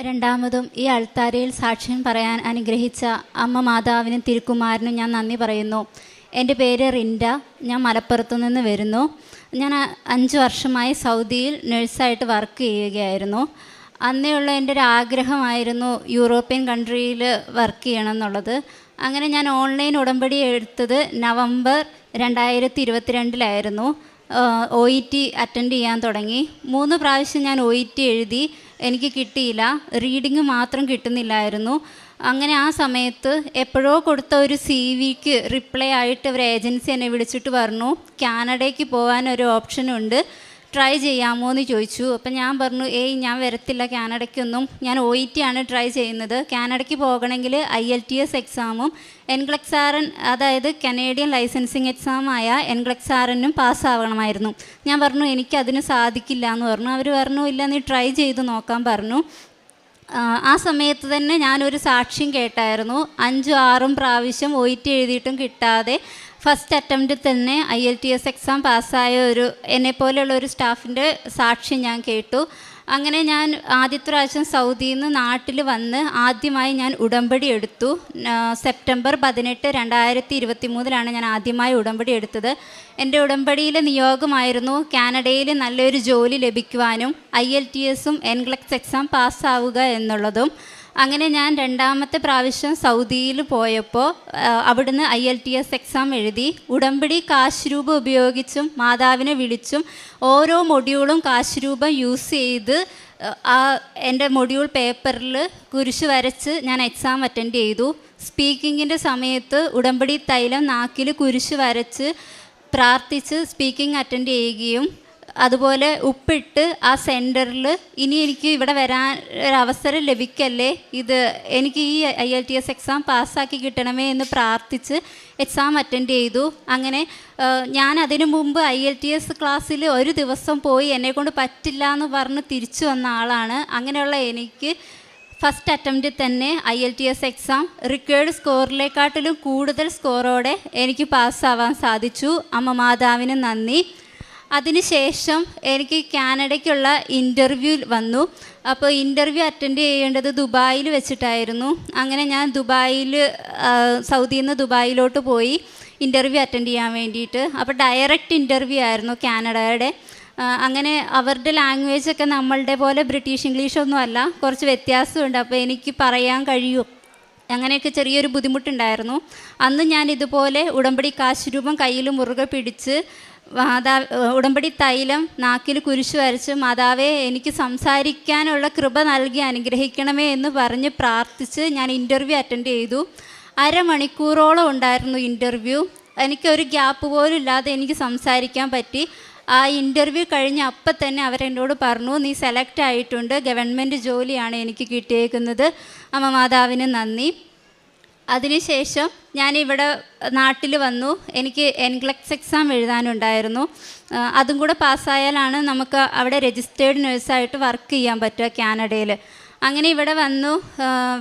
രണ്ടാമതും ഈ അൾത്താരയിൽ സാക്ഷ്യം പറയാൻ അനുഗ്രഹിച്ച അമ്മ മാതാവിനും തിരുക്കുമാരനും ഞാൻ നന്ദി പറയുന്നു. എൻ്റെ പേര് റിൻഡ. ഞാൻ മലപ്പുറത്തു നിന്ന് വരുന്നു. ഞാൻ 5 വർഷമായി സൗദിയിൽ നഴ്സായിട്ട് വർക്ക് ചെയ്യുകയായിരുന്നു. അന്നേയുള്ള എൻ്റെ ഒരു ആഗ്രഹമായിരുന്നു യൂറോപ്യൻ കൺട്രിയിൽ വർക്ക് ചെയ്യണം എന്നുള്ളത്. അങ്ങനെ ഞാൻ ഓൺലൈൻ ഉടമ്പടി എടുത്തത് നവംബർ 2022 OET അറ്റൻഡ് ചെയ്യാൻ തുടങ്ങി. 3 പ്രാവശ്യം ഞാൻ OET എഴുതി, എനിക്ക് കിട്ടിയില്ല. റീഡിങ് മാത്രം കിട്ടുന്നില്ലായിരുന്നു. അങ്ങനെ ആ സമയത്ത് എപ്പോഴോ കൊടുത്ത ഒരു CV-ക്ക് റിപ്ലൈ ആയിട്ട് ഒരു ഏജൻസി എന്നെ വിളിച്ചിട്ട് പറഞ്ഞു, കാനഡയ്ക്ക് പോകാൻ ഒരു ഓപ്ഷനുണ്ട്, ട്രൈ ചെയ്യാമോ എന്ന് ചോദിച്ചു. അപ്പം ഞാൻ പറഞ്ഞു, ഞാൻ വരത്തില്ല കാനഡയ്ക്കൊന്നും, ഞാൻ OET ആണ് ട്രൈ ചെയ്യുന്നത്. കാനഡയ്ക്ക് പോകണമെങ്കിൽ IELTS എക്സാമും NCLEX-RN, അതായത് കനേഡിയൻ ലൈസൻസിങ് എക്സാമായ NCLEX-RN പാസ്സാവണമായിരുന്നു. ഞാൻ പറഞ്ഞു എനിക്കതിന് സാധിക്കില്ല എന്ന് പറഞ്ഞു. അവർ പറഞ്ഞു, ഇല്ല നീ ട്രൈ ചെയ്ത് നോക്കാൻ പറഞ്ഞു. ആ സമയത്ത് തന്നെ ഞാനൊരു സാക്ഷ്യം കേട്ടായിരുന്നു. 5-6 പ്രാവശ്യം OET എഴുതിയിട്ടും കിട്ടാതെ ഫസ്റ്റ് അറ്റംപ്റ്റിൽ തന്നെ IELTS എക്സാം പാസ്സായ എന്നെപ്പോലെയുള്ള ഒരു സ്റ്റാഫിൻ്റെ സാക്ഷ്യം ഞാൻ കേട്ടു. അങ്ങനെ ഞാൻ ആദ്യത്തെ പ്രാവശ്യം സൗദിയിൽ നിന്ന് നാട്ടിൽ വന്ന് ആദ്യമായി ഞാൻ ഉടമ്പടി എടുത്തു. സെപ്റ്റംബർ 18, 2023 ഞാൻ ആദ്യമായി ഉടമ്പടി എടുത്തത്. എൻ്റെ ഉടമ്പടിയിലെ നിയോഗമായിരുന്നു കാനഡയിൽ നല്ലൊരു ജോലി ലഭിക്കുവാനും IELTSഉം NCLEX എക്സാം പാസ്സാവുക എന്നുള്ളതും. അങ്ങനെ ഞാൻ 2ാമത്തെ പ്രാവശ്യം സൗദിയിൽ പോയപ്പോൾ അവിടുന്ന് IELTS എക്സാം എഴുതി. ഉടമ്പടി കാശ് രൂപ ഉപയോഗിച്ചും മാതാവിനെ വിളിച്ചും ഓരോ മൊഡ്യൂളും കാശ് രൂപ യൂസ് ചെയ്ത് എൻ്റെ മൊഡ്യൂൾ പേപ്പറിൽ കുരിശ് വരച്ച് ഞാൻ എക്സാം അറ്റൻഡ് ചെയ്തു. സ്പീക്കിങ്ങിൻ്റെ സമയത്ത് ഉടമ്പടി തൈലം നാക്കിൽ കുരിശ് വരച്ച് പ്രാർത്ഥിച്ച് സ്പീക്കിംഗ് അറ്റൻഡ് ചെയ്യുകയും അതുപോലെ ഉപ്പിട്ട് ആ സെൻറ്ററിൽ ഇനി എനിക്ക് ഇവിടെ വരാൻ ഒരവസരം ലഭിക്കല്ലേ, എനിക്ക് ഈ IELTS എക്സാം പാസ്സാക്കി കിട്ടണമേ എന്ന് പ്രാർത്ഥിച്ച് എക്സാം അറ്റൻഡ് ചെയ്തു. അങ്ങനെ ഞാൻ അതിനു മുമ്പ് IELTS ക്ലാസ്സിൽ ഒരു ദിവസം പോയി എന്നെക്കൊണ്ട് പറ്റില്ല എന്ന് പറഞ്ഞ് തിരിച്ചു വന്ന ആളാണ്. അങ്ങനെയുള്ള എനിക്ക് ഫസ്റ്റ് അറ്റംപ്റ്റിൽ തന്നെ IELTS എക്സാം റിക്വയർഡ് സ്കോറിനെക്കാട്ടിലും കൂടുതൽ സ്കോറോടെ എനിക്ക് പാസ്സാവാൻ സാധിച്ചു. അമ്മ മാതാവിന് നന്ദി. അതിനുശേഷം എനിക്ക് കാനഡയ്ക്കുള്ള ഇൻ്റർവ്യൂ വന്നു. അപ്പോൾ ഇൻ്റർവ്യൂ അറ്റൻഡ് ചെയ്യേണ്ടത് ദുബായിൽ വെച്ചിട്ടായിരുന്നു. അങ്ങനെ ഞാൻ സൗദിയിൽ നിന്ന് ദുബായിലോട്ട് പോയി ഇൻ്റർവ്യൂ അറ്റൻഡ് ചെയ്യാൻ വേണ്ടിയിട്ട്. അപ്പോൾ ഡയറക്റ്റ് ഇൻ്റർവ്യൂ ആയിരുന്നു കാനഡയുടെ. അങ്ങനെ അവരുടെ ലാംഗ്വേജൊക്കെ നമ്മളുടെ പോലെ ബ്രിട്ടീഷ് ഇംഗ്ലീഷൊന്നും അല്ല, കുറച്ച് വ്യത്യാസമുണ്ട്. അപ്പോൾ എനിക്ക് പറയാൻ കഴിയും, അങ്ങനെയൊക്കെ ചെറിയൊരു ബുദ്ധിമുട്ടുണ്ടായിരുന്നു. അന്ന് ഞാൻ ഇതുപോലെ ഉടമ്പടി കാശ് രൂപം കയ്യിൽ മുറുകെ പിടിച്ച് ഉടമ്പടി തൈലം നാക്കിൽ കുരിശ് വരച്ച് മാതാവേ എനിക്ക് സംസാരിക്കാനുള്ള കൃപ നൽകി അനുഗ്രഹിക്കണമേ എന്ന് പറഞ്ഞ് പ്രാർത്ഥിച്ച് ഞാൻ ഇൻ്റർവ്യൂ അറ്റൻഡ് ചെയ്തു. 1/2 മണിക്കൂറോളം ഉണ്ടായിരുന്നു ഇൻ്റർവ്യൂ. എനിക്കൊരു ഗ്യാപ്പ് പോലും ഇല്ലാതെ എനിക്ക് സംസാരിക്കാൻ പറ്റി. ആ ഇൻ്റർവ്യൂ കഴിഞ്ഞ് അപ്പം തന്നെ അവരെന്നോട് പറഞ്ഞു, നീ സെലക്ട് ആയിട്ടുണ്ട്, ഗവൺമെൻറ് ജോലിയാണ് എനിക്ക് കിട്ടിയേക്കുന്നത്. അമ്മ മാതാവിന് നന്ദി. അതിനുശേഷം ഞാനിവിടെ നാട്ടിൽ വന്നു. എനിക്ക് NCLEX എക്സാം എഴുതാനുണ്ടായിരുന്നു. അതും കൂടെ പാസ്സായാലാണ് നമുക്ക് അവിടെ രജിസ്റ്റേർഡ് നഴ്സായിട്ട് വർക്ക് ചെയ്യാൻ പറ്റുക കാനഡയിൽ. അങ്ങനെ ഇവിടെ വന്നു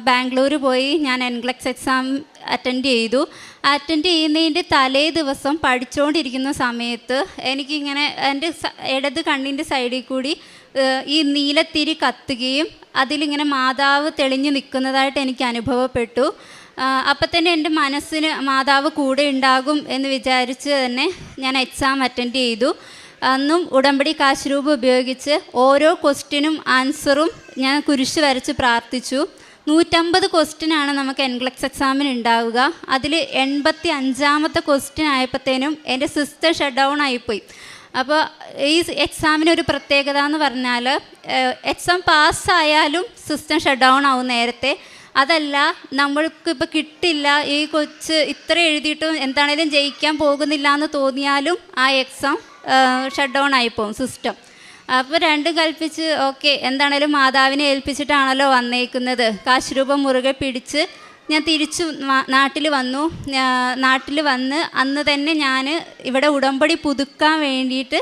ബാംഗ്ലൂർ പോയി ഞാൻ NCLEX എക്സാം അറ്റൻഡ് ചെയ്തു. അറ്റൻഡ് ചെയ്യുന്നതിൻ്റെ തലേ ദിവസം പഠിച്ചുകൊണ്ടിരിക്കുന്ന സമയത്ത് എനിക്കിങ്ങനെ എൻ്റെ ഇടത് കണ്ണിൻ്റെ സൈഡിൽ കൂടി ഈ നീലത്തിരി കത്തുകയും അതിലിങ്ങനെ മാതാവ് തെളിഞ്ഞു നിൽക്കുന്നതായിട്ട് എനിക്ക് അനുഭവപ്പെട്ടു. അപ്പം തന്നെ എൻ്റെ മനസ്സിന് മാതാവ് കൂടെ ഉണ്ടാകും എന്ന് വിചാരിച്ച് തന്നെ ഞാൻ എക്സാം അറ്റൻഡ് ചെയ്തു. അന്നും ഉടമ്പടി കാശ് രൂപ ഉപയോഗിച്ച് ഓരോ ക്വസ്റ്റ്യനും ആൻസറും ഞാൻ കുരിശ് വരച്ച് പ്രാർത്ഥിച്ചു. 150 ക്വസ്റ്റ്യനാണ് നമുക്ക് NCLEX എക്സാമിന് ഉണ്ടാവുക. അതിൽ 85ാമത്തെ ക്വസ്റ്റ്യൻ ആയപ്പോഴത്തേനും എൻ്റെ സിസ്റ്റം ഷട്ട് ഡൗൺ ആയിപ്പോയി. അപ്പോൾ ഈ എക്സാമിനൊരു പ്രത്യേകത എന്ന് പറഞ്ഞാൽ എക്സാം പാസ്സായാലും സിസ്റ്റം ഷട്ട് ഡൗൺ ആവും നേരത്തെ. അതല്ല, നമ്മൾക്കിപ്പോൾ കിട്ടില്ല, ഈ കൊച്ച് ഇത്ര എഴുതിയിട്ടും എന്താണേലും ജയിക്കാൻ പോകുന്നില്ല എന്ന് തോന്നിയാലും ആ എക്സാം ഷട്ട് ഡൗൺ ആയിപ്പോവും സിസ്റ്റം. അപ്പോൾ രണ്ടും കൽപ്പിച്ച് ഓക്കെ, എന്താണേലും മാതാവിനെ ഏൽപ്പിച്ചിട്ടാണല്ലോ വന്നേക്കുന്നത്. കാശ് രൂപം മുറുകെ പിടിച്ച് ഞാൻ തിരിച്ചു നാട്ടിൽ വന്നു. നാട്ടിൽ വന്ന് അന്ന് തന്നെ ഞാൻ ഇവിടെ ഉടമ്പടി പുതുക്കാൻ വേണ്ടിയിട്ട്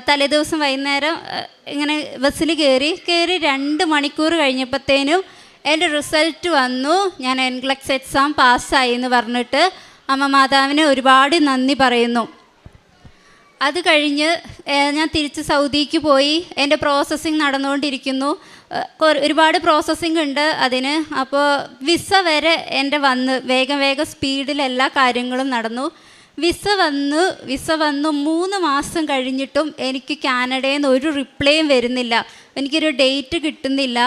തലേദിവസം വൈകുന്നേരം ഇങ്ങനെ ബസ്സിൽ കയറി 2 മണിക്കൂർ കഴിഞ്ഞപ്പോഴത്തേനും എൻ്റെ റിസൾട്ട് വന്നു. ഞാൻ NCLEX എക്സാം പാസ്സായി എന്ന് പറഞ്ഞിട്ട് അമ്മ മാതാവിന് ഒരുപാട് നന്ദി പറയുന്നു. അത് കഴിഞ്ഞ് ഞാൻ തിരിച്ച് സൗദിക്ക് പോയി. എൻ്റെ പ്രോസസ്സിങ് നടന്നുകൊണ്ടിരിക്കുന്നു. ഒരുപാട് പ്രോസസ്സിങ് ഉണ്ട് അതിന്. അപ്പോൾ വിസ വരെ എൻ്റെ വന്ന് വേഗം സ്പീഡിൽ എല്ലാ കാര്യങ്ങളും നടന്നു. വിസ വന്നു 3 മാസം കഴിഞ്ഞിട്ടും എനിക്ക് കാനഡയിൽ നിന്ന് ഒരു റിപ്ലൈയും വരുന്നില്ല. എനിക്കൊരു ഡേറ്റ് കിട്ടുന്നില്ല.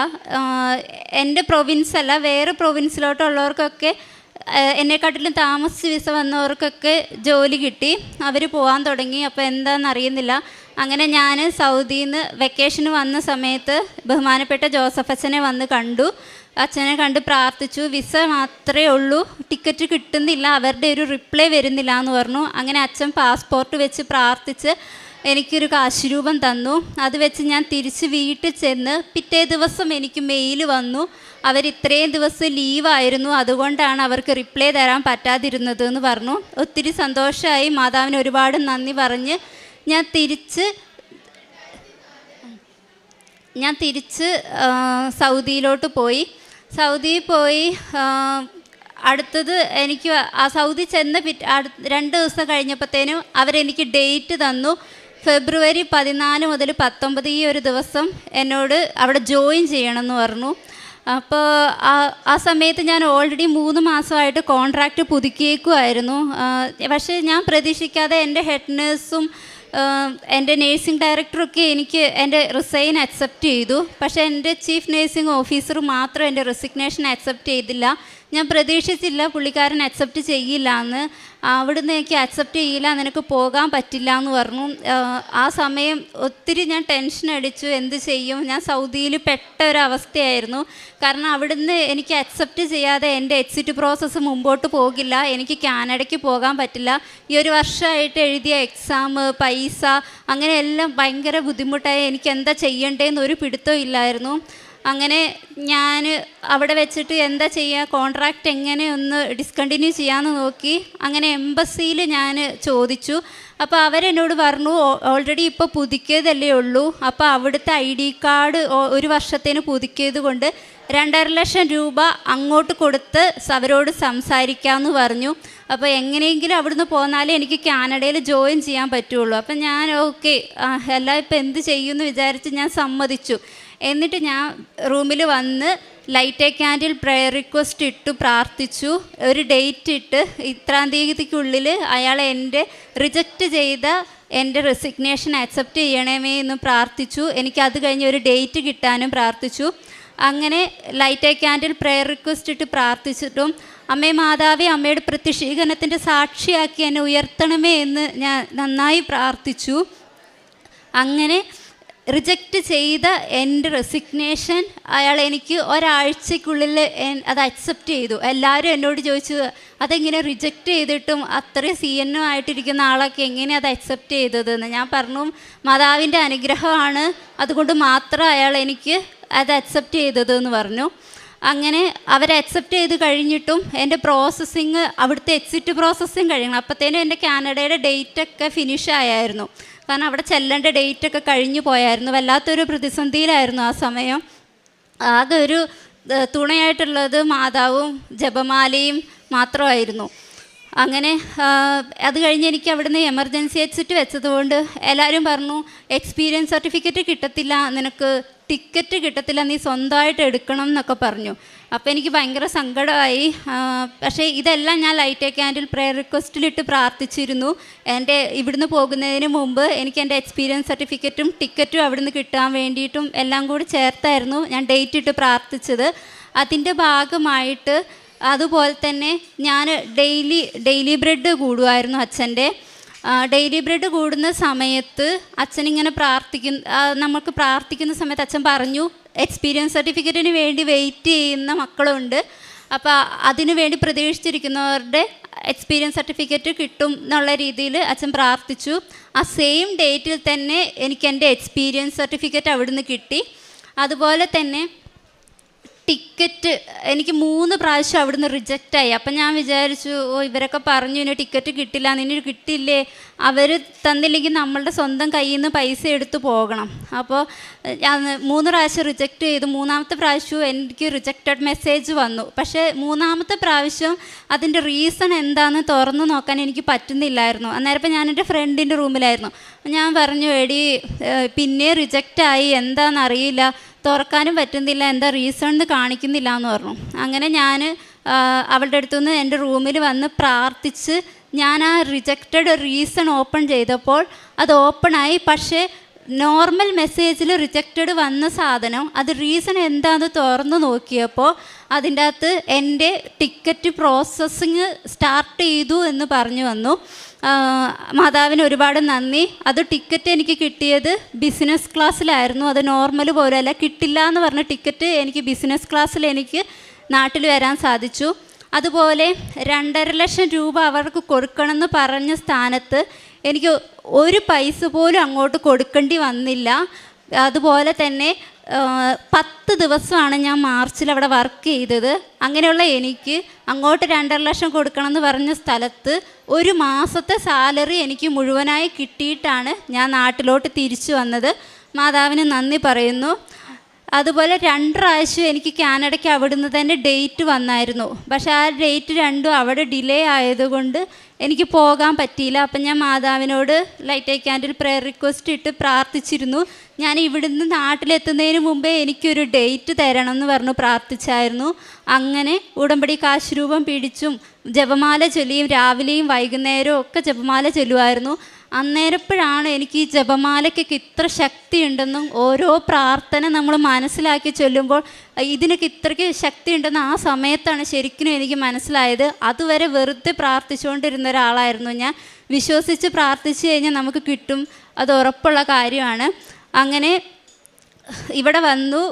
എൻ്റെ പ്രൊവിൻസല്ല, വേറെ പ്രൊവിൻസിലോട്ടുള്ളവർക്കൊക്കെ എന്നെക്കാട്ടിലും താമസിച്ച് വിസ വന്നവർക്കൊക്കെ ജോലി കിട്ടി, അവർ പോകാൻ തുടങ്ങി. അപ്പോൾ എന്താണെന്ന് അറിയുന്നില്ല. അങ്ങനെ ഞാൻ സൗദിയിൽ നിന്ന് വെക്കേഷന് വന്ന സമയത്ത് ബഹുമാനപ്പെട്ട ജോസഫ് അച്ഛനെ വന്ന് കണ്ടു. അച്ഛനെ കണ്ട് പ്രാർത്ഥിച്ചു. വിസ മാത്രമേ ഉള്ളൂ, ടിക്കറ്റ് കിട്ടുന്നില്ല, അവരുടെ ഒരു റിപ്ലൈ വരുന്നില്ല എന്ന് പറഞ്ഞു. അങ്ങനെ അച്ഛൻ പാസ്പോർട്ട് വെച്ച് പ്രാർത്ഥിച്ച് എനിക്കൊരു കാശുരൂപം തന്നു. അത് വെച്ച് ഞാൻ തിരിച്ച് വീട്ടിൽ ചെന്ന് പിറ്റേ ദിവസം എനിക്ക് മെയിൽ വന്നു. അവർ ഇത്രയും ദിവസം ലീവായിരുന്നു, അതുകൊണ്ടാണ് അവർക്ക് റിപ്ലൈ തരാൻ പറ്റാതിരുന്നത് എന്ന് പറഞ്ഞു. ഒത്തിരി സന്തോഷമായി. മാതാവിന് ഒരുപാട് നന്ദി പറഞ്ഞ് ഞാൻ തിരിച്ച് സൗദിയിലോട്ട് പോയി. അടുത്തത് എനിക്ക് ആ സൗദി ചെന്ന 2 ദിവസം കഴിഞ്ഞപ്പോഴത്തേനും അവരെനിക്ക് ഡേറ്റ് തന്നു. ഫെബ്രുവരി 14 മുതൽ 19 ഈ ഒരു ദിവസം എന്നോട് അവിടെ ജോയിൻ ചെയ്യണമെന്ന് പറഞ്ഞു. അപ്പോൾ ആ സമയത്ത് ഞാൻ ഓൾറെഡി 3 മാസമായിട്ട് കോൺട്രാക്റ്റ് പുതുക്കിയേക്കുമായിരുന്നു. പക്ഷേ ഞാൻ പ്രതീക്ഷിക്കാതെ എൻ്റെ ഹെഡ് നേഴ്സും എൻ്റെ നേഴ്സിംഗ് ഡയറക്ടറൊക്കെ എനിക്ക് എൻ്റെ റിസൈൻ അക്സെപ്റ്റ് ചെയ്തു. പക്ഷേ എൻ്റെ ചീഫ് നേഴ്സിംഗ് ഓഫീസർ മാത്രം എൻ്റെ റെസിഗ്നേഷൻ അക്സെപ്റ്റ് ചെയ്തില്ല. ഞാൻ പ്രതീക്ഷിച്ചില്ല പുള്ളിക്കാരൻ അക്സെപ്റ്റ് ചെയ്യില്ല എന്ന്. അവിടുന്ന് എനിക്ക് അക്സെപ്റ്റ് ചെയ്യില്ല, നിനക്ക് പോകാൻ പറ്റില്ല എന്ന് പറഞ്ഞു. ആ സമയം ഒത്തിരി ഞാൻ ടെൻഷൻ അടിച്ചു, എന്ത് ചെയ്യും. ഞാൻ സൗദിയിൽ പെട്ട ഒരവസ്ഥയായിരുന്നു. കാരണം അവിടുന്ന് എനിക്ക് അക്സെപ്റ്റ് ചെയ്യാതെ എൻ്റെ എക്സിറ്റ് പ്രോസസ്സ് മുമ്പോട്ട് പോകില്ല, എനിക്ക് കാനഡയ്ക്ക് പോകാൻ പറ്റില്ല. ഈ ഒരു വർഷമായിട്ട് എഴുതിയ എക്സാം, പൈസ, അങ്ങനെയെല്ലാം ഭയങ്കര ബുദ്ധിമുട്ടായി. എനിക്ക് എന്താ ചെയ്യേണ്ടതെന്ന് ഒരു പിടുത്തവും ഇല്ലായിരുന്നു. അങ്ങനെ ഞാൻ അവിടെ വെച്ചിട്ട് എന്താ ചെയ്യുക, കോൺട്രാക്റ്റ് എങ്ങനെ ഒന്ന് ഡിസ്കണ്ടിന്യൂ ചെയ്യാമെന്ന് നോക്കി. അങ്ങനെ എംബസിയിൽ ഞാൻ ചോദിച്ചു. അപ്പോൾ അവരെന്നോട് പറഞ്ഞു, ഓൾറെഡി ഇപ്പോൾ പുതുക്കിയതല്ലേ ഉള്ളൂ, അപ്പോൾ അവിടുത്തെ ID കാർഡ് 1 വർഷത്തേന് പുതുക്കിയത് കൊണ്ട് 2.5 ലക്ഷം രൂപ അങ്ങോട്ട് കൊടുത്ത് അവരോട് സംസാരിക്കാമെന്ന് പറഞ്ഞു. അപ്പോൾ എങ്ങനെയെങ്കിലും അവിടുന്ന് പോന്നാലേ എനിക്ക് കാനഡയിൽ ജോയിൻ ചെയ്യാൻ പറ്റുള്ളൂ. അപ്പം ഞാൻ ഓക്കെ, എല്ലാം ഇപ്പം എന്ത് ചെയ്യുമെന്ന് വിചാരിച്ച് ഞാൻ സമ്മതിച്ചു. എന്നിട്ട് ഞാൻ റൂമിൽ വന്ന് light a candle prayer request ഇട്ടു പ്രാർത്ഥിച്ചു. ഒരു ഡേറ്റ് ഇട്ട് ഇത്രാം തീയതിക്കുള്ളിൽ അയാൾ എൻ്റെ റിജക്റ്റ് ചെയ്ത എൻ്റെ റെസിഗ്നേഷൻ അക്സെപ്റ്റ് ചെയ്യണമേ എന്ന് പ്രാർത്ഥിച്ചു. എനിക്കത് കഴിഞ്ഞ് ഒരു ഡേറ്റ് കിട്ടാനും പ്രാർത്ഥിച്ചു. അങ്ങനെ light a candle prayer request ഇട്ട് പ്രാർത്ഥിച്ചിട്ടും അമ്മേ മാതാവേ, അമ്മയുടെ പ്രത്യക്ഷീകരണത്തിൻ്റെ സാക്ഷിയാക്കി എന്നെ ഉയർത്തണമേ എന്ന് ഞാൻ നന്നായി പ്രാർത്ഥിച്ചു. അങ്ങനെ റിജക്റ്റ് ചെയ്ത എൻ്റെ റെസിഗ്നേഷൻ അയാൾ എനിക്ക് ഒരാഴ്ചക്കുള്ളിൽ അത് അക്സെപ്റ്റ് ചെയ്തു. എല്ലാവരും എന്നോട് ചോദിച്ചു, അതെങ്ങനെ റിജക്റ്റ് ചെയ്തിട്ടും അത്രയും CNO ആയിട്ടിരിക്കുന്ന ആളൊക്കെ എങ്ങനെ അത് അക്സെപ്റ്റ് ചെയ്തതെന്ന്. ഞാൻ പറഞ്ഞു, മാതാവിൻ്റെ അനുഗ്രഹമാണ്, അതുകൊണ്ട് മാത്രം അയാൾ എനിക്ക് അത് അക്സെപ്റ്റ് ചെയ്തതെന്ന് പറഞ്ഞു. അങ്ങനെ അവർ അക്സെപ്റ്റ് ചെയ്ത് കഴിഞ്ഞിട്ടും എൻ്റെ പ്രോസസ്സിങ്, അവിടുത്തെ എക്സിറ്റ് പ്രോസസ്സിങ് കഴിയണം. അപ്പോഴത്തേനും എൻ്റെ കാനഡയുടെ ഡേറ്റൊക്കെ ഫിനിഷ് ആയായിരുന്നു. കാരണം അവിടെ ചെല്ലേണ്ട ഡേറ്റൊക്കെ കഴിഞ്ഞു പോയായിരുന്നു. വല്ലാത്തൊരു പ്രതിസന്ധിയിലായിരുന്നു ആ സമയം. ആകെ ഒരു തുണയായിട്ടുള്ളത് മാതാവും ജപമാലയും മാത്രമായിരുന്നു. അങ്ങനെ അത് കഴിഞ്ഞ് എനിക്ക് അവിടുന്ന് എമർജൻസി എക്സിറ്റ് വെച്ചതുകൊണ്ട് എല്ലാവരും പറഞ്ഞു, എക്സ്പീരിയൻസ് സർട്ടിഫിക്കറ്റ് കിട്ടത്തില്ല, നിനക്ക് ടിക്കറ്റ് കിട്ടത്തില്ല, നീ സ്വന്തമായിട്ട് എടുക്കണം എന്നൊക്കെ പറഞ്ഞു. അപ്പോൾ എനിക്ക് ഭയങ്കര സങ്കടമായി. പക്ഷേ ഇതെല്ലാം ഞാൻ ലൈറ്റ് എ ക്യാൻഡിൽ പ്രെയർ റിക്വസ്റ്റിലിട്ട് പ്രാർത്ഥിച്ചിരുന്നു. എൻ്റെ ഇവിടുന്ന് പോകുന്നതിന് മുമ്പ് എനിക്ക് എൻ്റെ എക്സ്പീരിയൻസ് സർട്ടിഫിക്കറ്റും ടിക്കറ്റും അവിടുന്ന് കിട്ടാൻ വേണ്ടിയിട്ടും എല്ലാം കൂടി ചേർത്തായിരുന്നു ഞാൻ ഡേറ്റ് ഇട്ട് പ്രാർത്ഥിച്ചത്. അതിൻ്റെ ഭാഗമായിട്ട് അതുപോലെ തന്നെ ഞാൻ ഡെയിലി ബ്രെഡ് കൂടുമായിരുന്നു അച്ഛൻ്റെ. ഡെയിലി ബ്രെഡ് കൂടുന്ന സമയത്ത് അച്ഛനിങ്ങനെ നമുക്ക് പ്രാർത്ഥിക്കുന്ന സമയത്ത് അച്ഛൻ പറഞ്ഞു, എക്സ്പീരിയൻസ് സർട്ടിഫിക്കറ്റിന് വേണ്ടി വെയിറ്റ് ചെയ്യുന്ന മക്കളുണ്ട്, അപ്പോൾ അതിനു വേണ്ടി പ്രതീക്ഷിച്ചിരിക്കുന്നവരുടെ എക്സ്പീരിയൻസ് സർട്ടിഫിക്കറ്റ് കിട്ടും എന്നുള്ള രീതിയിൽ അച്ഛൻ പ്രാർത്ഥിച്ചു. ആ സെയിം ഡേറ്റിൽ തന്നെ എനിക്ക് എൻ്റെ എക്സ്പീരിയൻസ് സർട്ടിഫിക്കറ്റ് അവിടുന്ന് കിട്ടി. അതുപോലെ തന്നെ ടിക്കറ്റ് എനിക്ക് 3 പ്രാവശ്യം അവിടുന്ന് റിജക്റ്റായി. അപ്പം ഞാൻ വിചാരിച്ചു, ഇവരൊക്കെ പറഞ്ഞു ഇനി ടിക്കറ്റ് കിട്ടില്ല, നിന്നെ കിട്ടില്ലേ, അവർ തന്നില്ലെങ്കിൽ നമ്മളുടെ സ്വന്തം കയ്യിൽ നിന്ന് പൈസ എടുത്ത് പോകണം. അപ്പോൾ ഞാൻ 3 പ്രാവശ്യം റിജക്റ്റ് ചെയ്തു. 3ാമത്തെ പ്രാവശ്യവും എനിക്ക് റിജക്റ്റഡ് മെസ്സേജ് വന്നു. പക്ഷേ 3ാമത്തെ പ്രാവശ്യം അതിൻ്റെ റീസൺ എന്താണെന്ന് തുറന്നു നോക്കാൻ എനിക്ക് പറ്റുന്നില്ലായിരുന്നു. അന്നേരം ഞാൻ എൻ്റെ ഫ്രണ്ടിൻ്റെ റൂമിലായിരുന്നു. ഞാൻ പറഞ്ഞു, എടി പിന്നെ റിജക്റ്റായി, എന്താണെന്നറിയില്ല, തുറക്കാനും പറ്റുന്നില്ല, എന്താ റീസൺ എന്ന് കാണിക്കുന്നില്ല എന്ന് പറഞ്ഞു. അങ്ങനെ ഞാൻ അവളുടെ അടുത്തുനിന്ന് എൻ്റെ റൂമിൽ വന്ന് പ്രാർത്ഥിച്ച് ഞാൻ ആ റിജക്റ്റഡ് റീസൺ ഓപ്പൺ ചെയ്തപ്പോൾ അത് ഓപ്പണായി. പക്ഷേ നോർമൽ മെസ്സേജിൽ റിജക്റ്റഡ് വന്ന സാധനം അത് റീസൺ എന്താണെന്ന് തുറന്ന് നോക്കിയപ്പോൾ അതിൻ്റെ അകത്ത് എൻ്റെ ടിക്കറ്റ് പ്രോസസ്സിങ് സ്റ്റാർട്ട് ചെയ്തു എന്ന് പറഞ്ഞു വന്നു. മാതാവിന് ഒരുപാട് നന്ദി. അത് ടിക്കറ്റ് എനിക്ക് കിട്ടിയത് ബിസിനസ് ക്ലാസ്സിലായിരുന്നു. അത് നോർമൽ പോലെയല്ല, കിട്ടില്ല എന്ന് പറഞ്ഞ ടിക്കറ്റ് എനിക്ക് ബിസിനസ് ക്ലാസ്സിൽ എനിക്ക് നാട്ടിൽ വരാൻ സാധിച്ചു. അതുപോലെ 2.5 ലക്ഷം രൂപ അവർക്ക് കൊടുക്കണമെന്ന് പറഞ്ഞ സ്ഥാനത്ത് എനിക്ക് ഒരു പൈസ പോലും അങ്ങോട്ട് കൊടുക്കേണ്ടി വന്നില്ല. അതുപോലെ തന്നെ 10 ദിവസമാണ് ഞാൻ മാർച്ചിൽ അവിടെ വർക്ക് ചെയ്തത്. അങ്ങനെയുള്ള എനിക്ക് അങ്ങോട്ട് 2.5 ലക്ഷം കൊടുക്കണമെന്ന് പറഞ്ഞ സ്ഥലത്ത് ഒരു മാസത്തെ സാലറി എനിക്ക് മുഴുവനായി കിട്ടിയിട്ടാണ് ഞാൻ നാട്ടിലോട്ട് തിരിച്ചു വന്നത്. മാതാവിന് നന്ദി പറയുന്നു. അതുപോലെ 2 പ്രാവശ്യം എനിക്ക് കാനഡയ്ക്ക് അവിടുന്ന് തന്നെ ഡേറ്റ് വന്നായിരുന്നു. പക്ഷേ ആ ഡേറ്റ് രണ്ടും അവിടെ ഡിലേ ആയതുകൊണ്ട് എനിക്ക് പോകാൻ പറ്റിയില്ല. അപ്പം ഞാൻ മാതാവിനോട് light I candle prayer request ഇട്ട് പ്രാർത്ഥിച്ചിരുന്നു. ഞാൻ ഇവിടുന്ന് നാട്ടിലെത്തുന്നതിന് മുമ്പേ എനിക്കൊരു ഡേറ്റ് തരണം എന്ന് പറഞ്ഞു പ്രാർത്ഥിച്ചായിരുന്നു. അങ്ങനെ ഉടമ്പടി കാശ് രൂപം പിടിച്ചും ജപമാല ചൊല്ലിയും രാവിലെയും വൈകുന്നേരവും ഒക്കെ ജപമാല ചൊല്ലുമായിരുന്നു. അന്നേരപ്പോഴാണ് എനിക്ക് ഈ ജപമാലയ്ക്കൊക്കെ ഇത്ര ശക്തി ഉണ്ടെന്നും ഓരോ പ്രാർത്ഥന നമ്മൾ മനസ്സിലാക്കി ചൊല്ലുമ്പോൾ ഇതിനൊക്കെ ഇത്രയ്ക്ക് ശക്തി ഉണ്ടെന്ന് ആ സമയത്താണ് ശരിക്കും എനിക്ക് മനസ്സിലായത്. അതുവരെ വെറുതെ പ്രാർത്ഥിച്ചുകൊണ്ടിരുന്ന ഒരാളായിരുന്നു ഞാൻ. വിശ്വസിച്ച് പ്രാർത്ഥിച്ചു കഴിഞ്ഞാൽ നമുക്ക് കിട്ടും, അത് ഉറപ്പുള്ള കാര്യമാണ്. അങ്ങനെ ഇവിടെ വന്നു,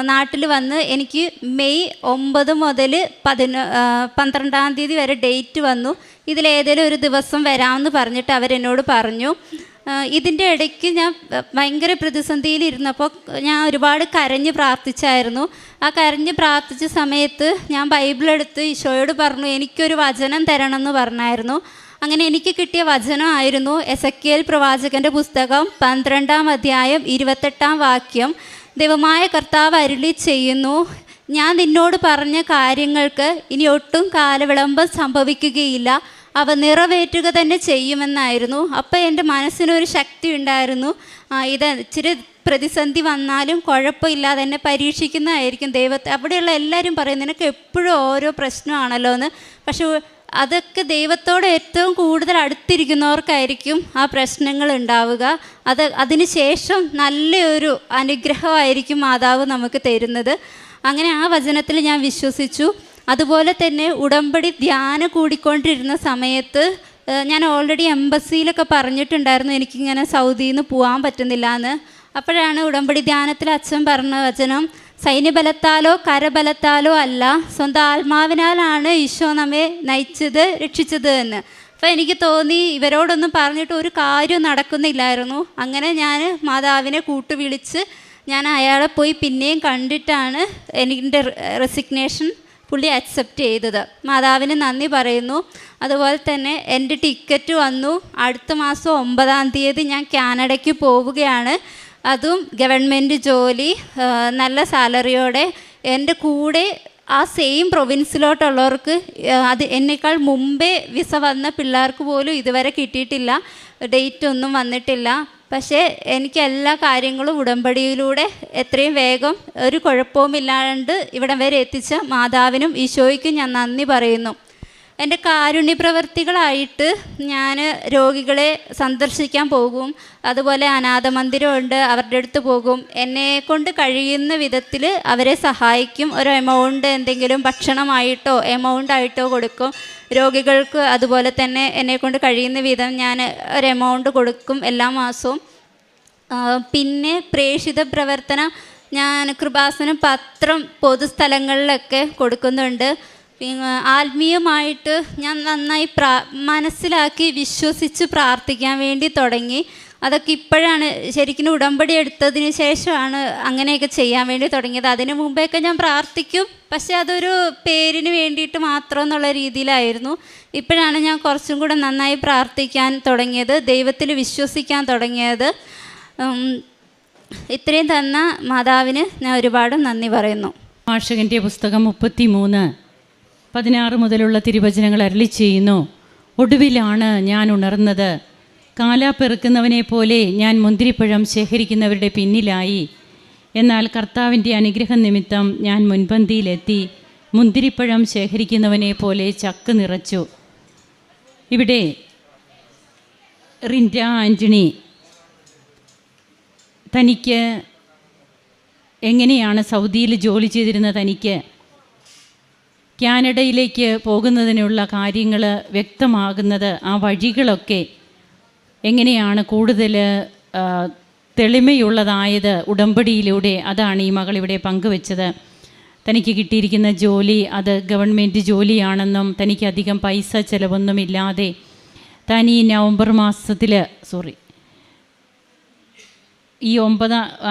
നാട്ടിൽ വന്ന് എനിക്ക് മെയ് 9 മുതൽ 12-ാം തീയതി വരെ ഡേറ്റ് വന്നു. ഇതിലേതെങ്കിലും ഒരു ദിവസം വരാമെന്ന് പറഞ്ഞിട്ട് അവരെന്നോട് പറഞ്ഞു. ഇതിൻ്റെ ഇടയ്ക്ക് ഞാൻ ഭയങ്കര പ്രതിസന്ധിയിലിരുന്നപ്പോൾ ഞാൻ ഒരുപാട് കരഞ്ഞ് പ്രാർത്ഥിച്ചായിരുന്നു. ആ കരഞ്ഞ് പ്രാർത്ഥിച്ച സമയത്ത് ഞാൻ ബൈബിളെടുത്ത് ഈശോയോട് പറഞ്ഞു എനിക്കൊരു വചനം തരണം എന്ന് പറഞ്ഞായിരുന്നു. അങ്ങനെ എനിക്ക് കിട്ടിയ വചനമായിരുന്നു എസെക്കിയേൽ പ്രവാചകൻ്റെ പുസ്തകം 12-ാം അധ്യായം 28-ാം വാക്യം. ദൈവമായ കർത്താവ് അരുളി ചെയ്യുന്നു, ഞാൻ നിന്നോട് പറഞ്ഞ കാര്യങ്ങൾക്ക് ഇനി ഒട്ടും കാലവിളംബം സംഭവിക്കുകയില്ല, അവ നിറവേറ്റുക തന്നെ ചെയ്യുമെന്നായിരുന്നു. അപ്പോൾ എൻ്റെ മനസ്സിനൊരു ശക്തി ഉണ്ടായിരുന്നു. ഇത് ഇച്ചിരി പ്രതിസന്ധി വന്നാലും കുഴപ്പമില്ലാതെ എന്നെ പരീക്ഷിക്കുന്നതായിരിക്കും ദൈവത്തെ. അവിടെയുള്ള എല്ലാവരും പറയും നിനക്ക് എപ്പോഴും ഓരോ പ്രശ്നമാണല്ലോ എന്ന്. പക്ഷെ അതൊക്കെ ദൈവത്തോട് ഏറ്റവും കൂടുതൽ അടുത്തിരിക്കുന്നവർക്കായിരിക്കും ആ പ്രശ്നങ്ങൾ ഉണ്ടാവുക. അതിന് ശേഷം നല്ലൊരു അനുഗ്രഹമായിരിക്കും മാതാവ് നമുക്ക് തരുന്നത്. അങ്ങനെ ആ വചനത്തിൽ ഞാൻ വിശ്വസിച്ചു. അതുപോലെ തന്നെ ഉടമ്പടി ധ്യാനം കൂടിക്കൊണ്ടിരുന്ന സമയത്ത് ഞാൻ ഓൾറെഡി എംബസിയിലൊക്കെ പറഞ്ഞിട്ടുണ്ടായിരുന്നു എനിക്കിങ്ങനെ സൗദിയിൽ നിന്ന് പോകാൻ പറ്റുന്നില്ല എന്ന്. അപ്പോഴാണ് ഉടമ്പടി ധ്യാനത്തിൽ അച്ഛൻ പറഞ്ഞ വചനം, സൈന്യബലത്താലോ കരബലത്താലോ അല്ല, സ്വന്തം ആത്മാവിനാലാണ് ഈശോ നമ്മെ നയിച്ചത് രക്ഷിച്ചത് എന്ന്. അപ്പോൾ എനിക്ക് തോന്നി ഇവരോടൊന്നും പറഞ്ഞിട്ട് ഒരു കാര്യം നടക്കുന്നില്ലായിരുന്നു. അങ്ങനെ ഞാൻ മാതാവിനെ കൂട്ടുവിളിച്ച് ഞാൻ അയാളെ പോയി പിന്നെയും കണ്ടിട്ടാണ് എൻ്റെ റെസിഗ്നേഷൻ പുള്ളി അക്സെപ്റ്റ് ചെയ്തത്. മാതാവിന് നന്ദി പറയുന്നു. അതുപോലെ തന്നെ എൻ്റെ ടിക്കറ്റ് വന്നു. അടുത്ത മാസം 9-ാം തീയതി ഞാൻ കാനഡയ്ക്ക് പോവുകയാണ്. അതും ഗവൺമെൻറ് ജോലി, നല്ല സാലറിയോടെ. എൻ്റെ കൂടെ ആ സെയിം പ്രൊവിൻസിലോട്ടുള്ളവർക്ക് അത് എന്നേക്കാൾ മുമ്പേ വിസ വന്ന പിള്ളേർക്ക് പോലും ഇതുവരെ കിട്ടിയിട്ടില്ല, ഡേറ്റ് ഒന്നും വന്നിട്ടില്ല. പക്ഷേ എനിക്ക് എല്ലാ കാര്യങ്ങളും ഉടമ്പടിയിലൂടെ എത്രയും വേഗം ഒരു കുഴപ്പവുമില്ലാണ്ട് ഇവിടം വരെ എത്തിച്ച മാതാവിനും ഈശോയ്ക്കും ഞാൻ നന്ദി പറയുന്നു. എൻ്റെ കാരുണ്യപ്രവർത്തികളായിട്ട് ഞാൻ രോഗികളെ സന്ദർശിക്കാൻ പോകും. അതുപോലെ അനാഥ മന്ദിരമുണ്ട്, അവരുടെ അടുത്ത് പോകും. എന്നെക്കൊണ്ട് കഴിയുന്ന വിധത്തിൽ അവരെ സഹായിക്കും. ഒരു എമൗണ്ട് എന്തെങ്കിലും ഭക്ഷണമായിട്ടോ എമൗണ്ടായിട്ടോ കൊടുക്കും. രോഗികൾക്ക് അതുപോലെ തന്നെ എന്നെക്കൊണ്ട് കഴിയുന്ന വിധം ഞാൻ ഒരു എമൗണ്ട് കൊടുക്കും എല്ലാ മാസവും. പിന്നെ പ്രേക്ഷിത പ്രവർത്തനം ഞാൻ കൃപാസനം പത്രം പൊതുസ്ഥലങ്ങളിലൊക്കെ കൊടുക്കുന്നുണ്ട്. ആത്മീയമായിട്ട് ഞാൻ നന്നായി മനസ്സിലാക്കി വിശ്വസിച്ച് പ്രാർത്ഥിക്കാൻ വേണ്ടി തുടങ്ങി. അതൊക്കെ ഇപ്പോഴാണ് ശരിക്കും ഉടമ്പടി എടുത്തതിന് ശേഷമാണ് അങ്ങനെയൊക്കെ ചെയ്യാൻ വേണ്ടി തുടങ്ങിയത്. അതിന് മുമ്പേയൊക്കെ ഞാൻ പ്രാർത്ഥിക്കും, പക്ഷേ അതൊരു പേരിന് വേണ്ടിയിട്ട് മാത്രം എന്നുള്ള രീതിയിലായിരുന്നു. ഇപ്പോഴാണ് ഞാൻ കുറച്ചും കൂടെ നന്നായി പ്രാർത്ഥിക്കാൻ തുടങ്ങിയത്, ദൈവത്തിൽ വിശ്വസിക്കാൻ തുടങ്ങിയത്. ഇത്രയും തന്ന മാതാവിന് ഞാൻ ഒരുപാട് നന്ദി പറയുന്നു. ഭാഷകൻ്റെ പുസ്തകം 33:16 മുതലുള്ള തിരുവചനങ്ങൾ അരുളി ചെയ്യുന്നു. ഒടുവിലാണ് ഞാൻ ഉണർന്നത്, കാലാ പെറുക്കുന്നവനെ പോലെ ഞാൻ മുന്തിരിപ്പഴം ശേഖരിക്കുന്നവരുടെ പിന്നിലായി. എന്നാൽ കർത്താവിൻ്റെ അനുഗ്രഹം നിമിത്തം ഞാൻ മുൻപന്തിയിലെത്തി, മുന്തിരിപ്പഴം ശേഖരിക്കുന്നവനെ പോലെ ചക്ക് നിറച്ചു. ഇവിടെ റിൻഡ ആൻ്റണി തനിക്ക് എങ്ങനെയാണ് സൗദിയിൽ ജോലി ചെയ്തിരുന്ന തനിക്ക് കാനഡയിലേക്ക് പോകുന്നതിനുള്ള കാര്യങ്ങൾ വ്യക്തമാകുന്നത്, ആ വഴികളൊക്കെ എങ്ങനെയാണ് കൂടുതൽ തെളിമയുള്ളതായത് ഉടമ്പടിയിലൂടെ. അതാണ് ഈ മകൾ ഇവിടെ പങ്കുവെച്ചത്. തനിക്ക് കിട്ടിയിരിക്കുന്ന ജോലി അത് ഗവൺമെൻറ് ജോലിയാണെന്നും തനിക്ക് അധികം പൈസ ചിലവൊന്നുമില്ലാതെ താൻ ഈ നവംബർ മാസത്തിൽ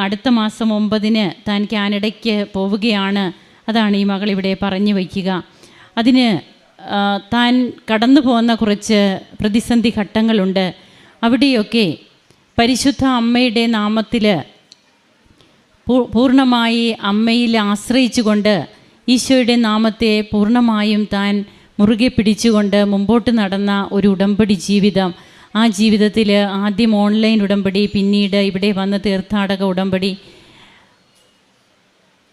അടുത്ത മാസം 9-ന് താൻ കാനഡയ്ക്ക് പോവുകയാണ്. അതാണ് ഈ മകൾ ഇവിടെ പറഞ്ഞു വയ്ക്കുക. അതിന് താൻ കടന്നു പോകുന്ന കുറച്ച് പ്രതിസന്ധി ഘട്ടങ്ങളുണ്ട്. അവിടെയൊക്കെ പരിശുദ്ധ അമ്മയുടെ നാമത്തിൽ പൂർണ്ണമായി അമ്മയിൽ ആശ്രയിച്ചുകൊണ്ട് ഈശോയുടെ നാമത്തെ പൂർണ്ണമായും താൻ മുറുകെ പിടിച്ചുകൊണ്ട് മുമ്പോട്ട് നടന്ന ഒരു ഉടമ്പടി ജീവിതം. ആ ജീവിതത്തിൽ ആദ്യം ഓൺലൈൻ ഉടമ്പടി, പിന്നീട് ഇവിടെ വന്ന് തീർത്ഥാടക ഉടമ്പടി.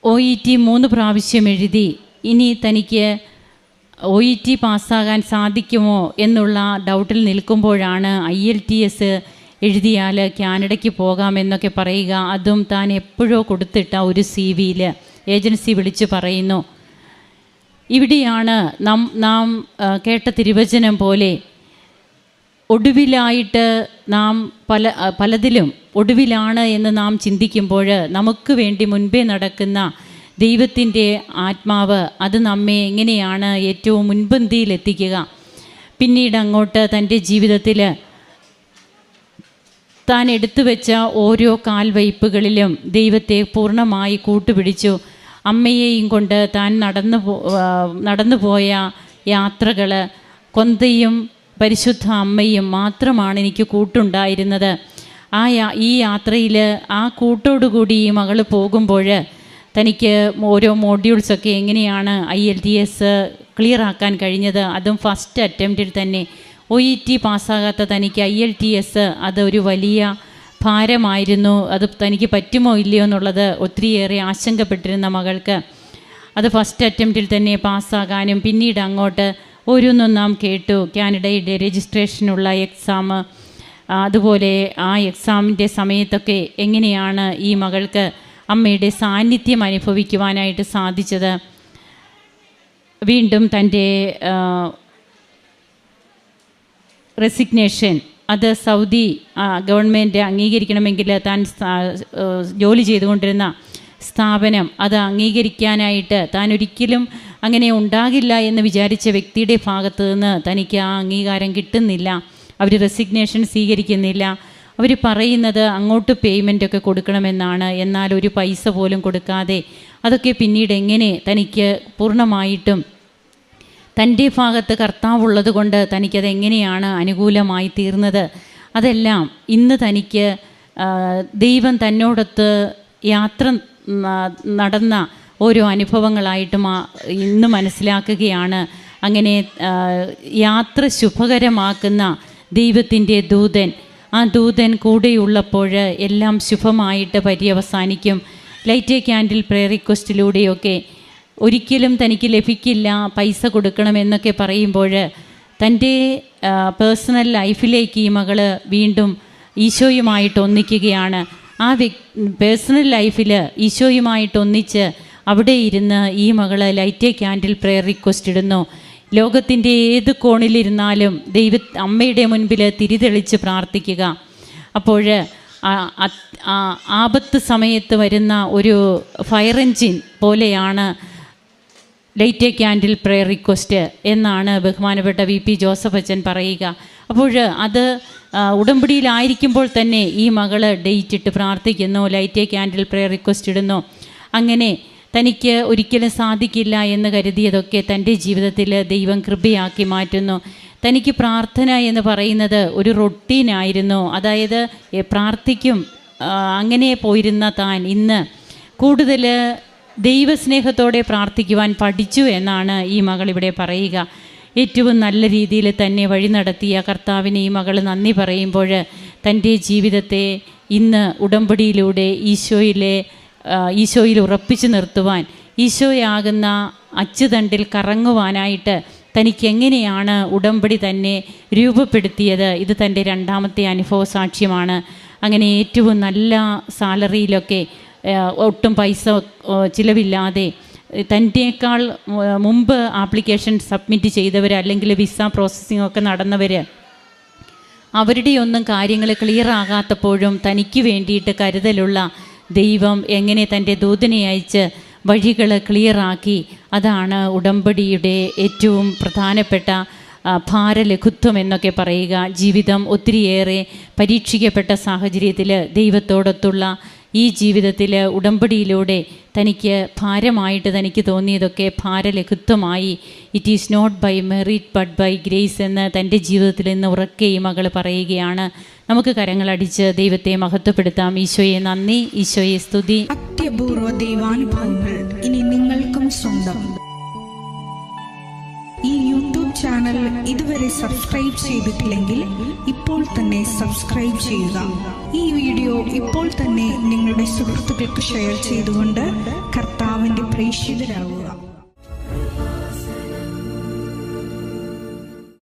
OET 3 പ്രാവശ്യം എഴുതി. ഇനി തനിക്ക് OET പാസ്സാകാൻ സാധിക്കുമോ എന്നുള്ള ഡൗട്ടിൽ നിൽക്കുമ്പോഴാണ് IELTS എഴുതിയാൽ കാനഡയ്ക്ക് പോകാമെന്നൊക്കെ പറയുക. അതും താൻ എപ്പോഴോ കൊടുത്തിട്ട ഒരു CV-യിൽ ഏജൻസി വിളിച്ച് പറയുന്നു. ഇവിടെയാണ് നാം കേട്ട തിരുവചനം പോലെ ഒടുവിലായിട്ട് നാം പലതിലും ഒടുവിലാണ് എന്ന് നാം ചിന്തിക്കുമ്പോൾ നമുക്ക് വേണ്ടി മുൻപേ നടക്കുന്ന ദൈവത്തിൻ്റെ ആത്മാവ് അത് നമ്മെ എങ്ങനെയാണ് ഏറ്റവും മുൻപന്തിയിലെത്തിക്കുക. പിന്നീട് അങ്ങോട്ട് തൻ്റെ ജീവിതത്തിൽ താൻ എടുത്തു വെച്ച ഓരോ കാൽവയ്പ്പുകളിലും ദൈവത്തെ പൂർണ്ണമായി കൂട്ടുപിടിച്ചു. അമ്മയെയും കൊണ്ട് താൻ നടന്നു പോയ യാത്രകൾ, കൊന്തയും പരിശുദ്ധ അമ്മയും മാത്രമാണ് എനിക്ക് കൂട്ടുണ്ടായിരുന്നത്. ഈ യാത്രയിൽ ആ കൂട്ടോടുകൂടി ഈ മകൾ പോകുമ്പോൾ തനിക്ക് ഓരോ മോഡ്യൂൾസൊക്കെ എങ്ങനെയാണ് IELTS ക്ലിയർ ആക്കാൻ കഴിഞ്ഞത്. അതും ഫസ്റ്റ് അറ്റംപ്റ്റിൽ തന്നെ. OET പാസ്സാകാത്ത തനിക്ക് IELTS അതൊരു വലിയ ഭാരമായിരുന്നു. അത് തനിക്ക് പറ്റുമോ ഇല്ലയോ എന്നുള്ളത് ഒത്തിരിയേറെ ആശങ്കപ്പെട്ടിരുന്ന മകൾക്ക് അത് ഫസ്റ്റ് അറ്റംപ്റ്റിൽ തന്നെ പാസ്സാകാനും പിന്നീട് അങ്ങോട്ട് ഓരോന്നും നാം കേട്ടു. കാനഡയുടെ രജിസ്ട്രേഷനുള്ള എക്സാം, അതുപോലെ ആ എക്സാമിൻ്റെ സമയത്തൊക്കെ എങ്ങനെയാണ് ഈ മകൾക്ക് അമ്മയുടെ സാന്നിധ്യം അനുഭവിക്കുവാനായിട്ട് സാധിച്ചത്. വീണ്ടും തൻ്റെ റെസിഗ്നേഷൻ അത് സൗദി ഗവൺമെൻറ് അംഗീകരിക്കണമെങ്കിൽ താൻ ജോലി ചെയ്തുകൊണ്ടിരുന്ന സ്ഥാപനം അത് അംഗീകരിക്കാനായിട്ട് താൻ ഒരിക്കലും അങ്ങനെ ഉണ്ടാകില്ല എന്ന് വിചാരിച്ച വ്യക്തിയുടെ ഭാഗത്തു നിന്ന് തനിക്ക് ആ അംഗീകാരം കിട്ടുന്നില്ല. അവർ റെസിഗ്നേഷൻ സ്വീകരിക്കുന്നില്ല. അവർ പറയുന്നത് അങ്ങോട്ട് പേയ്മെൻറ്റൊക്കെ കൊടുക്കണമെന്നാണ്. എന്നാൽ ഒരു പൈസ പോലും കൊടുക്കാതെ അതൊക്കെ പിന്നീട് എങ്ങനെ തനിക്ക് പൂർണ്ണമായിട്ടും തൻ്റെ ഭാഗത്ത് കർത്താവുള്ളത് കൊണ്ട് തനിക്കതെങ്ങനെയാണ് അനുകൂലമായി തീർന്നത്. അതെല്ലാം ഇന്ന് തനിക്ക് ദൈവം തന്നോടൊത്ത് യാത്ര നടന്ന ഓരോ അനുഭവങ്ങളായിട്ടും ഇന്ന് മനസ്സിലാക്കുകയാണ്. അങ്ങനെ യാത്ര ശുഭകരമാക്കുന്ന ദൈവത്തിൻ്റെ ദൂതൻ, ആ ദൂതൻ കൂടെയുള്ളപ്പോൾ എല്ലാം ശുഭമായിട്ട് പര്യവസാനിക്കും. ലൈറ്റ് എ ക്യാൻഡിൽ പ്രയർ റിക്വസ്റ്റിലൂടെയൊക്കെ ഒരിക്കലും തനിക്ക് ലഭിക്കില്ല, പൈസ കൊടുക്കണമെന്നൊക്കെ പറയുമ്പോൾ തൻ്റെ പേഴ്സണൽ ലൈഫിലേക്ക് ഈ മകൾ വീണ്ടും ഈശോയുമായിട്ട് ഒന്നിക്കുകയാണ്. ആ പേഴ്സണൽ ലൈഫിൽ ഈശോയുമായിട്ട് ഒന്നിച്ച് അവിടെ ഇരുന്ന് ഈ മകൾ light a candle prayer request ഇടുന്നു. ലോകത്തിൻ്റെ ഏത് കോണിലിരുന്നാലും അമ്മയുടെ മുൻപിൽ തിരിതെളിച്ച് പ്രാർത്ഥിക്കുക. അപ്പോൾ ആപത്ത് സമയത്ത് വരുന്ന ഒരു ഫയർ എൻജിൻ പോലെയാണ് light a candle prayer request എന്നാണ് ബഹുമാനപ്പെട്ട VP ജോസഫ് അച്ഛൻ പറയുക. അപ്പോൾ അത് ഉടമ്പടിയിലായിരിക്കുമ്പോൾ തന്നെ ഈ മകൾ ഡേറ്റ് ഇട്ട് പ്രാർത്ഥിക്കുന്നു, light a candle prayer request ഇടുന്നു. അങ്ങനെ തനിക്ക് ഒരിക്കലും സാധിക്കില്ല എന്ന് കരുതിയതൊക്കെ തൻ്റെ ജീവിതത്തിൽ ദൈവം കൃപയാക്കി മാറ്റുന്നു. തനിക്ക് പ്രാർത്ഥന എന്ന് പറയുന്നത് ഒരു റൊട്ടീനായിരുന്നു. അതായത് പ്രാർത്ഥിക്കും അങ്ങനെ പോയിരുന്ന താൻ ഇന്ന് കൂടുതൽ ദൈവസ്നേഹത്തോടെ പ്രാർത്ഥിക്കുവാൻ പഠിച്ചു എന്നാണ് ഈ മകൾ ഇവിടെ പറയുക. ഏറ്റവും നല്ല രീതിയിൽ തന്നെ വഴി നടത്തിയ കർത്താവിന് ഈ മകൾ നന്ദി പറയുമ്പോൾ തൻ്റെ ജീവിതത്തെ ഇന്ന് ഉടമ്പടിയിലൂടെ ഈശോയിലെ ഈശോയിൽ ഉറപ്പിച്ചു നിർത്തുവാൻ, ഈശോയാകുന്ന അച്ചുതണ്ടിൽ കറങ്ങുവാനായിട്ട് തനിക്ക് എങ്ങനെയാണ് ഉടമ്പടി തന്നെ രൂപപ്പെടുത്തിയത്, ഇത് തൻ്റെ രണ്ടാമത്തെ അനുഭവ സാക്ഷ്യമാണ്. അങ്ങനെ ഏറ്റവും നല്ല സാലറിയിലൊക്കെ ഒട്ടും പൈസ ചിലവില്ലാതെ തൻ്റെക്കാൾ മുമ്പ് ആപ്ലിക്കേഷൻ സബ്മിറ്റ് ചെയ്തവർ, അല്ലെങ്കിൽ വിസ പ്രോസസ്സിംഗ് ഒക്കെ നടന്നവർ, അവരുടെയൊന്നും കാര്യങ്ങൾ ക്ലിയർ ആകാത്തപ്പോഴും തനിക്ക് വേണ്ടിയിട്ട് കരുതലുള്ള ദൈവം എങ്ങനെ തൻ്റെ ദൂതനെ അയച്ച് വഴികൾ ക്ലിയറാക്കി. അതാണ് ഉടമ്പടിയുടെ ഏറ്റവും പ്രധാനപ്പെട്ട ഭാരലഘുത്വം എന്നൊക്കെ പറയുക. ജീവിതം ഒത്തിരിയേറെ പരീക്ഷിക്കപ്പെട്ട സാഹചര്യത്തിൽ ദൈവത്തോടൊത്തുള്ള ഈ ജീവിതത്തിൽ ഉടമ്പടിയിലൂടെ തനിക്ക് ഭാരമായിട്ട് തനിക്ക് തോന്നിയതൊക്കെ ഭാരലഘുത്വമായി. It is not by merit but by grace എന്ന് തൻ്റെ ജീവിതത്തിൽ നിന്ന് ഉറക്കെ ഈ മകൾ പറയുകയാണ്. നമുക്ക് കരങ്ങളടിച്ച് ദൈവത്തെ മഹത്വപ്പെടുത്താം. ഈശോയെ നന്ദി, ഈശോയെ സ്തുതി. അത്യപൂർവ ദൈവാനുഭവങ്ങൾ ഇനി നിങ്ങൾക്കും സ്വന്തം. ഈ യൂട്യൂബ് ചാനൽ ഇതുവരെ സബ്സ്ക്രൈബ് ചെയ്തിട്ടില്ലെങ്കിൽ ഇപ്പോൾ തന്നെ സബ്സ്ക്രൈബ് ചെയ്യുക. ഈ വീഡിയോ ഇപ്പോൾ തന്നെ നിങ്ങളുടെ സുഹൃത്തുക്കൾക്ക് ഷെയർ ചെയ്തുകൊണ്ട് കർത്താവിൻ്റെ പ്രേക്ഷിതരാകുക.